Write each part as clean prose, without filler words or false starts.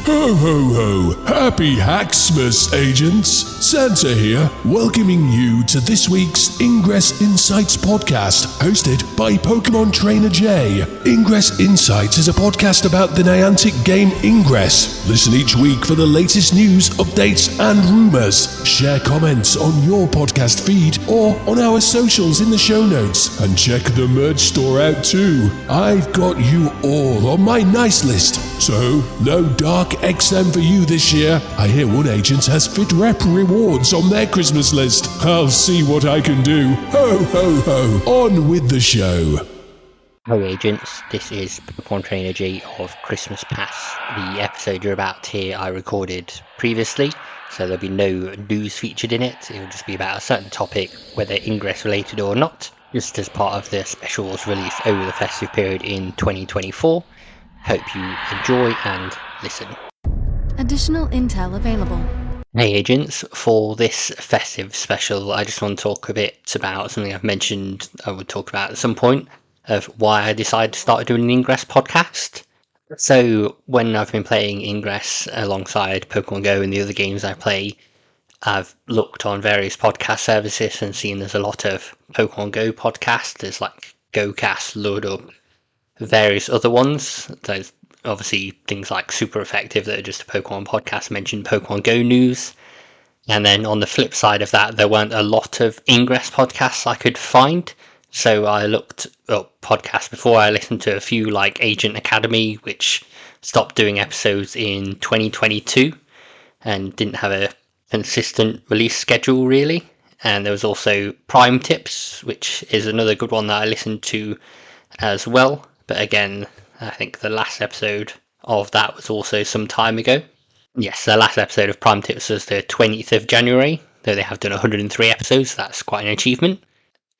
Ho ho ho! Happy XMas, agents! Santa here, welcoming you to this week's Ingress Insights podcast, hosted by Pokemon Trainer J. Ingress Insights is a podcast about the Niantic game Ingress. Listen each week for the latest news, updates, and rumors. Share comments on your podcast feed or on our socials in the show notes, and check the merch store out too. I've got you all on my nice list, so no Dark XM for you this year. I hear one agent has Fit Rep rewards on their Christmas list. I'll see what I can do. Ho ho ho! On with the show. Hello agents, this is Pokemon Trainer J of Christmas Pass. The episode you're about to hear I recorded previously, so there'll be no news featured in it. It'll just be about a certain topic, whether Ingress related or not, just as part of the specials released over the festive period in 2024. Hope you enjoy and listen. Additional intel available. Hey agents, for this festive special I just want to talk a bit about something I've mentioned I would talk about at some point, of why I decided to start doing an Ingress podcast. So when I've been playing Ingress alongside Pokemon Go and the other games I play, I've looked on various podcast services and seen there's a lot of Pokemon Go podcasts. There's like GoCast, Load Up, various other ones. There's obviously things like Super Effective that are just a Pokemon podcast, mentioned Pokemon Go news. And then on the flip side of that, there weren't a lot of Ingress podcasts I could find. So I looked up podcasts before. I listened to a few like Agent Academy, which stopped doing episodes in 2022 and didn't have a consistent release schedule really. And there was also Prime Tips, which is another good one that I listened to as well. But again, I think the last episode of that was also some time ago. Yes, the last episode of Prime Tips was the 20th of January, though they have done 103 episodes, so that's quite an achievement.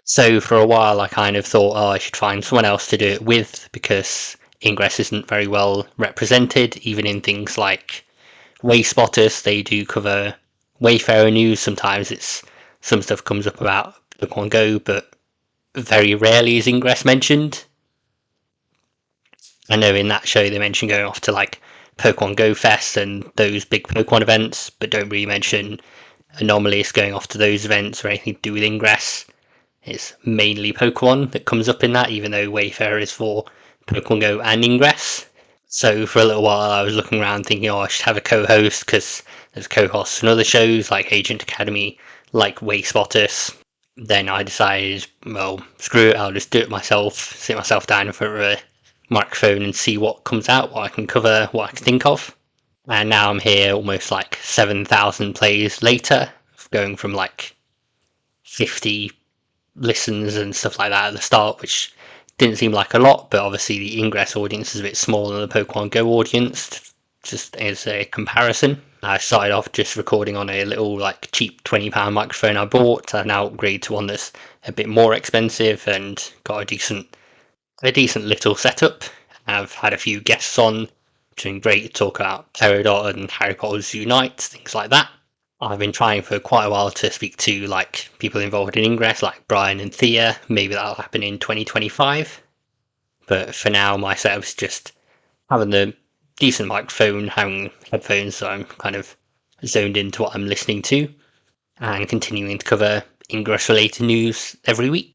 So for a while I kind of thought, I should find someone else to do it with, because Ingress isn't very well represented, even in things like Way Spotters. They do cover Wayfarer news. Sometimes some stuff comes up about Pokemon Go, but very rarely is Ingress mentioned. I know in that show they mention going off to like Pokemon Go Fest and those big Pokemon events, but don't really mention Anomalous going off to those events or anything to do with Ingress. It's mainly Pokemon that comes up in that, even though Wayfarer is for Pokemon Go and Ingress. So for a little while I was looking around thinking, I should have a co-host, because there's co-hosts in other shows like Agent Academy, like Way Spotters. Then I decided, well, screw it, I'll just do it myself, sit myself down in front of a microphone and see what comes out, what I can cover, what I can think of. And now I'm here almost like 7,000 plays later, going from like 50 listens and stuff like that at the start, which didn't seem like a lot, but obviously the Ingress audience is a bit smaller than the Pokemon Go audience, just as a comparison. I started off just recording on a little like cheap £20 microphone I bought. I now upgrade to one that's a bit more expensive and got a decent little setup. I've had a few guests on, doing great to talk about Peridot and Harry Potter's Unite, things like that. I've been trying for quite a while to speak to like people involved in Ingress, like Brian and Thea. Maybe that'll happen in 2025. But for now, my setup's just having the decent microphone, having headphones, so I'm kind of zoned into what I'm listening to, and continuing to cover Ingress-related news every week.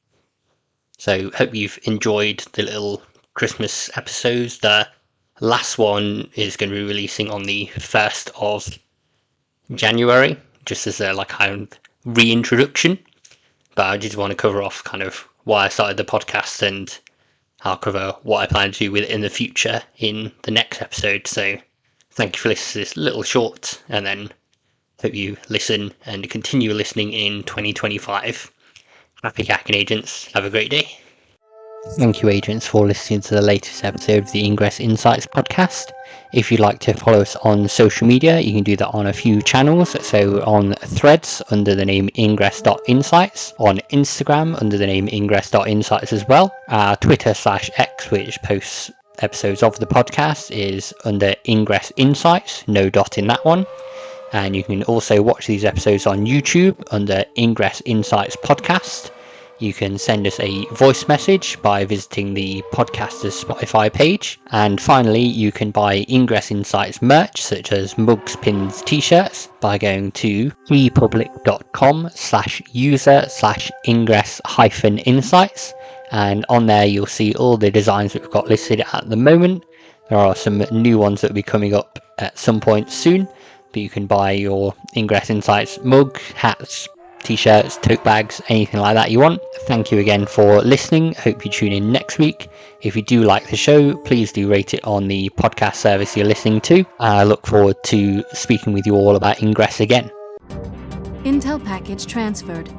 So hope you've enjoyed the little Christmas episodes. The last one is going to be releasing on the 1st of January, just as a like kind of reintroduction. But I just want to cover off kind of why I started the podcast, and I'll cover what I plan to do with it in the future in the next episode. So thank you for listening to this little short, and then hope you listen and continue listening in 2025. Happy Hacking Agents. Have a great day. Thank you, agents, for listening to the latest episode of the Ingress Insights podcast. If you'd like to follow us on social media, you can do that on a few channels. So on Threads under the name ingress.insights, on Instagram under the name ingress.insights as well. Our Twitter/X, which posts episodes of the podcast, is under Ingress Insights, no dot in that one. And you can also watch these episodes on YouTube under Ingress Insights Podcast. You can send us a voice message by visiting the podcaster's Spotify page. And finally, you can buy Ingress Insights merch, such as mugs, pins, t-shirts, by going to freepublic.com/user/ingress-insights. And on there, you'll see all the designs that we've got listed at the moment. There are some new ones that will be coming up at some point soon, but you can buy your Ingress Insights mug, hats, t-shirts, tote bags, anything like that you want. Thank you again for listening. Hope you tune in next week. If you do like the show, please do rate it on the podcast service you're listening to. I look forward to speaking with you all about Ingress again. Intel package transferred.